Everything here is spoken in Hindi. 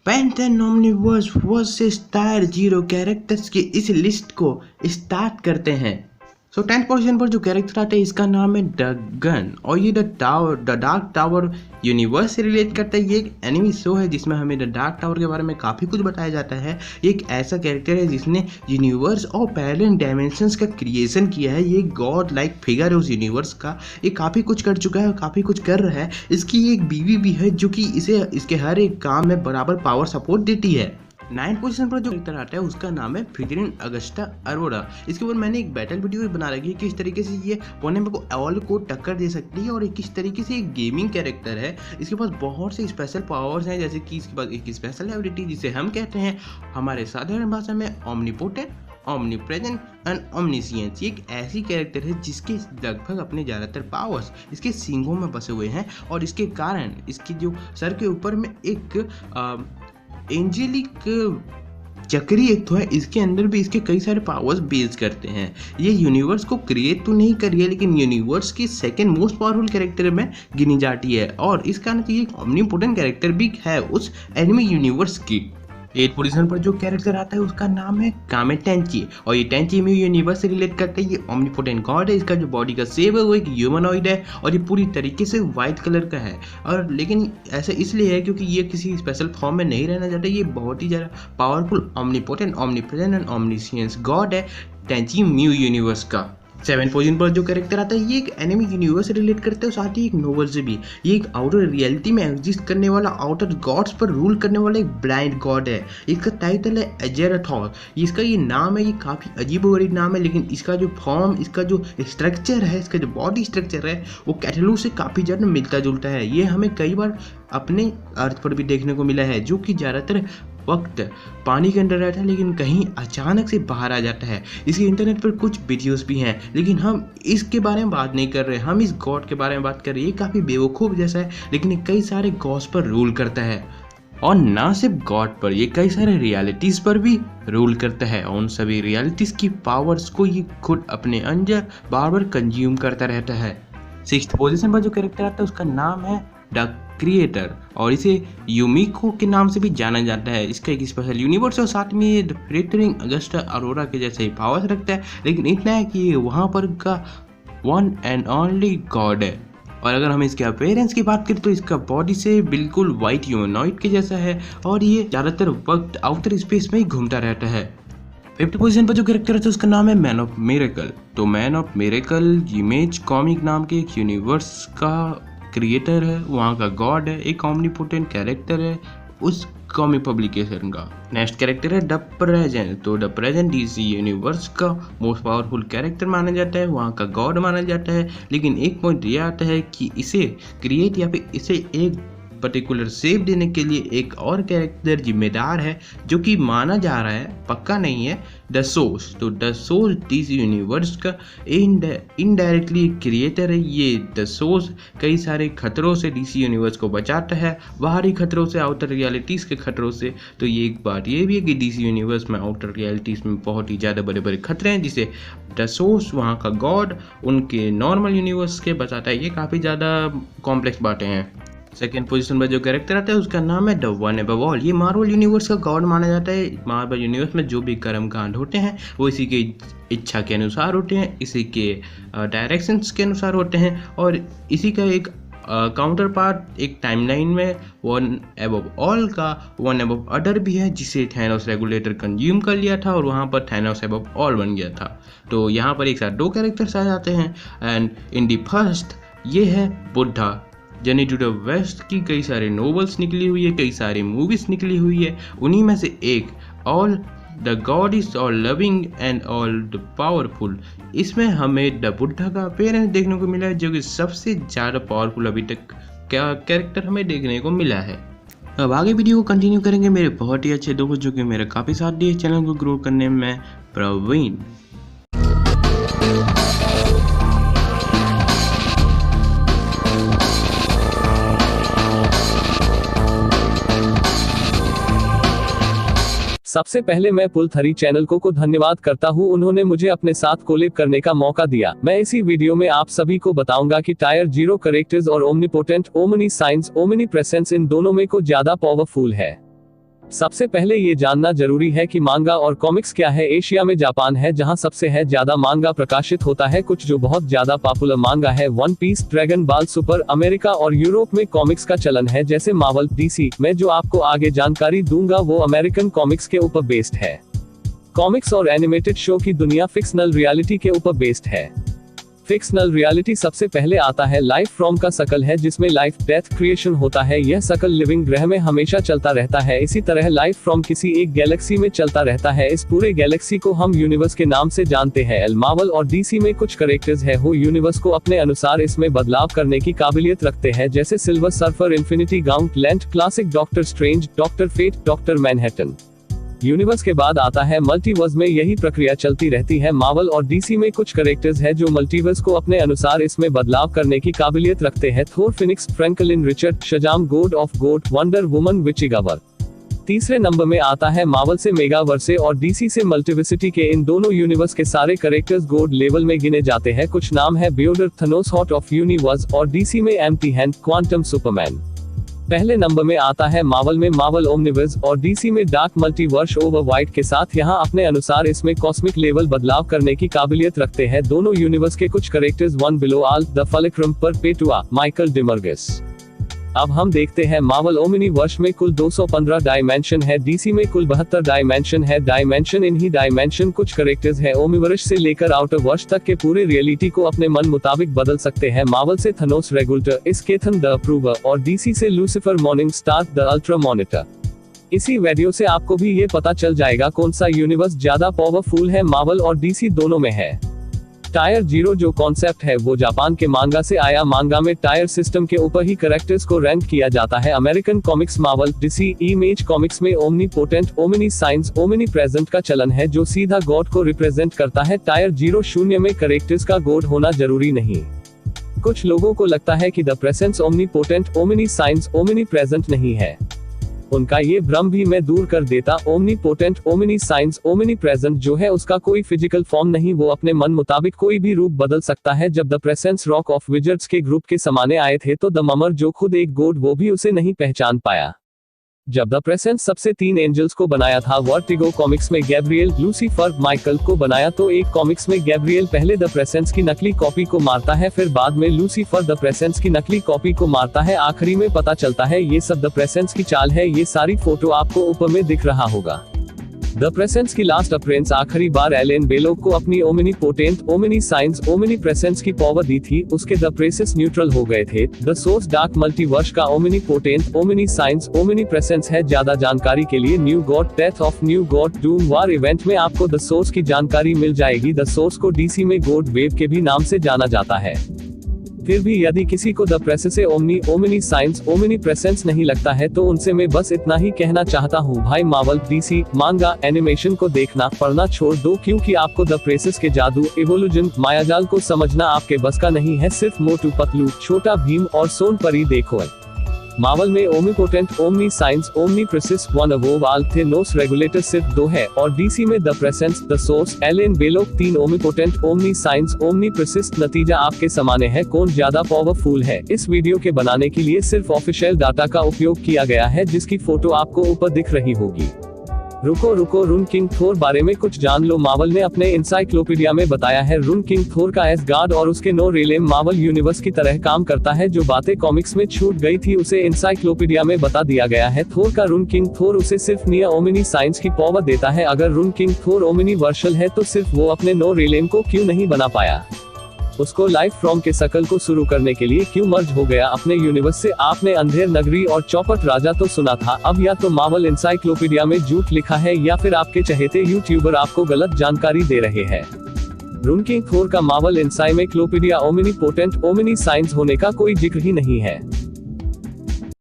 पेंटन omniverse versus tier zero characters की इस लिस्ट को स्टार्ट करते हैं। 10th पोजीशन पर जो कैरेक्टर आता है इसका नाम है डगन और ये द डार्क टावर यूनिवर्स से रिलेट करता है। ये एक एनिमी शो है जिसमें हमें द डार्क टावर के बारे में काफ़ी कुछ बताया जाता है। ये एक ऐसा कैरेक्टर है जिसने यूनिवर्स और पैरेलल डायमेंशंस का क्रिएशन किया है। ये गॉड लाइक फिगर है उस यूनिवर्स का। ये काफ़ी कुछ कर चुका है और काफ़ी कुछ कर रहा है। इसकी एक बीवी भी है जो कि इसे इसके हर एक काम में बराबर पावर सपोर्ट देती है। 9th पोजीशन पर जो कैरेक्टर आता है उसका नाम है फ्रिजरिन अगस्टा अरोरा। इसके ऊपर मैंने एक बैटल वीडियो बना रखी है किस तरीके से ये वनएम को ऑल को टक्कर दे सकती है और किस तरीके से एक गेमिंग कैरेक्टर है। इसके पास बहुत से स्पेशल पावर्स हैं, जैसे कि इसके पास एक स्पेशल एबिलिटी जिसे हम कहते हैं हमारे साधारण भाषा में ओमनीपोटेंट, ओमनीप्रेजेंट एंड ओमनीसियंस। ये एक ऐसी कैरेक्टर है जिसके लगभग अपने ज़्यादातर पावर्स इसके सींगों में बसे हुए हैं और इसके कारण इसकी जो सर के ऊपर में एक एंजेलिक चक्री एक तो है, इसके अंदर भी इसके कई सारे पावर्स बेस करते हैं। ये यूनिवर्स को क्रिएट तो नहीं करी है लेकिन यूनिवर्स की सेकंड मोस्ट पावरफुल कैरेक्टर में गिनी जाती है और इस कारण से ये एक ओमनीपोटेंट कैरेक्टर भी है उस एनिमी यूनिवर्स की। 8th पोजीशन पर जो कैरेक्टर आता है उसका नाम है कामे टेंची और ये टेंची में यूनिवर्स से रिलेट करता है। ये ओमनीपोटेंट गॉड है। इसका जो बॉडी का शेप है वो एक ह्यूमनॉइड है और ये पूरी तरीके से वाइट कलर का है और लेकिन ऐसा इसलिए है क्योंकि ये किसी स्पेशल फॉर्म में नहीं रहना चाहता। ये बहुत ही ज़्यादा powerful omnipotent, omnipresent and omniscience God है टेंची म्यू यूनिवर्स का। 7th पोजीशन पर जो कैरेक्टर आता है ये एक एनिमी यूनिवर्स से रिलेट करते हैं, साथ ही एक नोवेल से भी। ये एक आउटर रियलिटी में एग्जिस्ट करने वाला, आउटर गॉड्स पर रूल करने वाला एक ब्लाइंड गॉड है। इसका टाइटल है एजेराथॉस। इसका ये नाम है, ये काफ़ी अजीबोगरीब नाम है लेकिन इसका जो फॉर्म, इसका जो स्ट्रक्चर है, इसका जो बॉडी स्ट्रक्चर है वो कैटलू से काफ़ी ज़्यादा मिलता जुलता है। ये हमें कई बार अपने अर्थ पर भी देखने को मिला है, जो कि ज़्यादातर वक्त पानी के अंदर रहता है लेकिन कहीं अचानक से बाहर आ जाता है। इसके इंटरनेट पर कुछ वीडियोस भी हैं लेकिन हम इसके बारे में बात नहीं कर रहे, हम इस गॉड के बारे में बात कर रहे हैं। ये काफ़ी बेवकूफ़ जैसा है लेकिन ये कई सारे गॉड्स पर रूल करता है और ना सिर्फ गॉड पर, ये कई सारे रियलिटीज़ पर भी रूल करता है। उन सभी रियलिटीज़ की पावर्स को ये खुद अपने अंदर बार बार कंज्यूम करता रहता है। 6th पोजीशन पर जो कैरेक्टर आता है उसका नाम है द क्रिएटर और इसे यूमिको के नाम से भी जाना जाता है। इसका एक स्पेशल यूनिवर्स और साथ में ये फ्रिजरिन अगस्टा अरोरा के जैसे ही पावर्स रखता है लेकिन इतना है कि ये वहाँ पर का वन एंड ओनली गॉड है। और अगर हम इसके अपीयरेंस की बात करें तो इसका बॉडी से बिल्कुल वाइट ह्यूमनॉइड के जैसा है और ये ज़्यादातर वक्त आउटर स्पेस में ही घूमता रहता है। 5th पोजीशन पर जो कैरेक्टर है उसका नाम है मैन ऑफ मिरेकल। तो man of miracle image comic नाम के एक यूनिवर्स का क्रिएटर है, वहाँ का गॉड है, एक ओमनीपोटेंट कैरेक्टर है उस कॉमिक पब्लिकेशन का। नेक्स्ट कैरेक्टर है द प्रेजेंट। तो द प्रेजेंट डीसी यूनिवर्स का मोस्ट पावरफुल कैरेक्टर माना जाता है, वहाँ का गॉड माना जाता है लेकिन एक पॉइंट यह आता है कि इसे क्रिएट या फिर इसे एक पर्टिकुलर शेप देने के लिए एक और कैरेक्टर जिम्मेदार है जो कि माना जा रहा है, पक्का नहीं है, द सोर्स। तो द सोर्स डीसी यूनिवर्स का इनडायरेक्टली क्रिएटर है। ये द सोर्स कई सारे खतरों से डीसी यूनिवर्स को बचाता है, बाहरी खतरों से, आउटर रियलिटीज़ के खतरों से। तो ये एक बात ये भी है कि डीसी यूनिवर्स में आउटर रियलिटीज़ में बहुत ही ज़्यादा बड़े बड़े खतरे हैं जिसे द सोर्स, वहाँ का गॉड, उनके नॉर्मल यूनिवर्स के बचाता है। ये काफ़ी ज़्यादा कॉम्प्लेक्स बातें हैं। 2nd पोजीशन पर जो कैरेक्टर आता है उसका नाम है द वन अबव ऑल। ये मार्वल यूनिवर्स का गॉड माना जाता है। मार्वल यूनिवर्स में जो भी कर्म कांड होते हैं वो इसी के इच्छा के अनुसार होते हैं, इसी के डायरेक्शंस के अनुसार होते हैं और इसी का एक काउंटर पार्ट एक टाइमलाइन में वन अबव ऑल का वन अबव अदर भी है जिसे थैनोस रेगुलेटर कंज्यूम कर लिया था और वहाँ पर थैनोस अबव ऑल बन गया था। तो यहाँ पर एक साथ दो कैरेक्टर्स आ जाते हैं एंड इन दी फर्स्ट ये है Buddha. Journey to the west की कई सारे नोवेल्स निकली हुई है, कई सारी मूवीज निकली हुई है, उन्हीं में से एक all the God is all loving and all the powerful. इसमें हमें द बुद्धा का अपीयरेंस देखने को मिला है जो कि सबसे ज़्यादा पावरफुल अभी तक का कैरेक्टर हमें देखने को मिला है। अब आगे वीडियो को कंटिन्यू करेंगे मेरे बहुत ही अच्छे दोस्त जो कि मेरा काफ़ी साथ दिए चैनल को ग्रो करने में, प्रवीण। सबसे पहले मैं पुल3 चैनल को धन्यवाद करता हूं, उन्होंने मुझे अपने साथ कोलैब करने का मौका दिया। मैं इसी वीडियो में आप सभी को बताऊंगा कि टायर जीरो कैरेक्टर्स और omnipotent, omniscience, omni presence in दोनों में को ज्यादा पावरफुल है। सबसे पहले ये जानना जरूरी है कि मांगा और कॉमिक्स क्या है। एशिया में जापान है जहां सबसे ज्यादा मांगा प्रकाशित होता है। कुछ जो बहुत ज्यादा पॉपुलर मांगा है One Piece, Dragon Ball Super. America और यूरोप में कॉमिक्स का चलन है जैसे मार्वल, डीसी। मैं जो आपको आगे जानकारी दूंगा वो अमेरिकन कॉमिक्स के ऊपर बेस्ड है। कॉमिक्स और एनिमेटेड शो की दुनिया फिक्शनल रियलिटी के ऊपर बेस्ड है। फिक्शनल रियलिटी सबसे पहले आता है लाइफ फ्रॉम का सकल है जिसमें लाइफ, डेथ, क्रिएशन होता है। यह सकल लिविंग ग्रह में हमेशा चलता रहता है। इसी तरह लाइफ फ्रॉम किसी एक गैलेक्सी में चलता रहता है। इस पूरे गैलेक्सी को हम यूनिवर्स के नाम से जानते हैं। मार्वल और डीसी में कुछ कैरेक्टर्स है वो यूनिवर्स को अपने अनुसार इसमें बदलाव करने की काबिलियत रखते हैं जैसे Silver Surfer, Infinity Gauntlet, classic Doctor Strange, Doctor Fate, Doctor Manhattan. Universe के बाद आता है मल्टीवर्स में यही प्रक्रिया चलती रहती है। मार्वल और डीसी में कुछ कैरेक्टर्स है जो मल्टीवर्स को अपने अनुसार इसमें बदलाव करने की काबिलियत रखते हैं। Thor, Phoenix, Franklin, Richard, Shazam, god of god, Wonder Woman, विचिगावर। तीसरे नंबर में आता है मार्वल से मेगावर्से और डीसी से मल्टीवर्सिटी के। इन दोनों यूनिवर्स के सारे कैरेक्टर्स गॉड लेवल में गिने जाते हैं। कुछ नाम है बियोडर, थनोस, हॉट ऑफ यूनिवर्स और डीसी में एम्प्टी हैंड, क्वांटम सुपरमैन। पहले नंबर में आता है मार्वल में मार्वल ओमनिवर्स और डीसी में डार्क मल्टीवर्स ओवर वाइट के साथ। यहाँ अपने अनुसार इसमें कॉस्मिक लेवल बदलाव करने की काबिलियत रखते हैं। दोनों यूनिवर्स के कुछ characters one below all, the Fulcrum, Perpetua, Michael Demiurgos. अब हम देखते हैं मार्वल ओमनिवर्स में कुल 215 डायमेंशन है। डीसी में कुल 72 डायमेंशन है। डायमेंशन इन्हीं डायमेंशन कुछ कैरेक्टर्स है ओमनिवर्स से लेकर आउटर वर्स तक के पूरे रियलिटी को अपने मन मुताबिक बदल सकते हैं। मार्वल से थनोस रेगुलेटर, इसकेथन द अप्रूवर और डीसी से Lucifer, morning star, the ultra monitor. इसी वीडियो से आपको भी ये पता चल जाएगा कौन सा यूनिवर्स ज्यादा पावरफुल है। मार्वल और डीसी दोनों में है। टायर 0 जो कॉन्सेप्ट है वो जापान के मांगा से आया। मांगा में टायर सिस्टम के ऊपर ही कैरेक्टर्स को रैंक किया जाता है। American comics, Marvel, DC, Image comics में omnipotent, omniscience, omnipresent का चलन है जो सीधा गॉड को रिप्रेजेंट करता है। टायर 0 शून्य में कैरेक्टर्स का गॉड होना जरूरी नहीं। कुछ लोगों को लगता है कि the presence omni potent, omniscience, omni present नहीं है। उनका ये भ्रम भी मैं दूर कर देता। Omni potent, omniscience, omni present जो है उसका कोई फिजिकल फॉर्म नहीं, वो अपने मन मुताबिक कोई भी रूप बदल सकता है। जब the presence rock of wizards के ग्रुप के समाने आए थे तो द ममर जो खुद एक गॉड वो भी उसे नहीं पहचान पाया। जब द प्रेजेंस सबसे 3 एंजल्स को बनाया था, वर्टिगो कॉमिक्स में गैब्रियल, लूसीफर, माइकल को बनाया तो एक कॉमिक्स में गैब्रियल पहले द प्रेजेंस की नकली कॉपी को मारता है, फिर बाद में लूसीफर द प्रेजेंस की नकली कॉपी को मारता है। आखिरी में पता चलता है ये सब द प्रेजेंस की चाल है। ये सारी फोटो आपको ऊपर में दिख रहा होगा। द प्रेजेंस की लास्ट अपीयरेंस आखिरी बार एलेन बेलोक को अपनी omni potent, omniscience, omni presence की पावर दी थी। उसके द प्रेसेस न्यूट्रल हो गए थे। द सोर्स डार्क मल्टीवर्स का omni potent, omniscience, omni presence है। ज्यादा जानकारी के लिए new God, death of new God, Doom war event में आपको द सोर्स की जानकारी मिल जाएगी। द सोर्स को डीसी में गॉड वेव के भी नाम से जाना जाता है। फिर भी यदि किसी को द प्रेसेस से omni, omni science, omni presence नहीं लगता है तो उनसे मैं बस इतना ही कहना चाहता हूँ, भाई मार्वल, डीसी, मांगा, एनिमेशन को देखना पढ़ना छोड़ दो, क्योंकि आपको द प्रेसेस के जादू, इवोल्यूशन, मायाजाल को समझना आपके बस का नहीं है। सिर्फ मोटू पतलू, छोटा भीम और सोन परी देखो। मार्वल में omnipotent, omniscience, omnipresence, one above all, Thanos regulator सिर्फ 2 है और डीसी में द प्रेजेंस, द सोर्स, एलेन बेलोक 3 omnipotent, omniscience, omnipresence. नतीजा आपके सामने है कौन ज्यादा पावरफुल है। इस वीडियो के बनाने के लिए सिर्फ ऑफिशियल डाटा का उपयोग किया गया है जिसकी फोटो आपको ऊपर दिख रही होगी। रुको रून किंग थोर बारे में कुछ जान लो। मार्वल ने अपने इंसाइक्लोपीडिया में बताया है रून किंग थोर का एसगार्ड और उसके नो रिलेम मार्वल यूनिवर्स की तरह काम करता है। जो बातें कॉमिक्स में छूट गई थी उसे इंसाइक्लोपीडिया में बता दिया गया है। थोर का रून किंग थोर उसे सिर्फ निया ओमिनी साइंस की पावर देता है। अगर रून किंग थोर ओमिनी वर्शल है तो सिर्फ वो अपने नो रिलेम को क्यों नहीं बना पाया? उसको लाइफ फ्रॉम के सकल को शुरू करने के लिए क्यों मर्ज हो गया अपने यूनिवर्स से? आपने अंधेर नगरी और चौपट राजा तो सुना था। अब या तो मार्वल इंसाइक्लोपीडिया में झूठ लिखा है या फिर आपके चहेते यूट्यूबर आपको गलत जानकारी दे रहे हैं। रून किंग थोर का Marvel encyclopedia Omni potent, Omni science होने का कोई जिक्र ही नहीं है।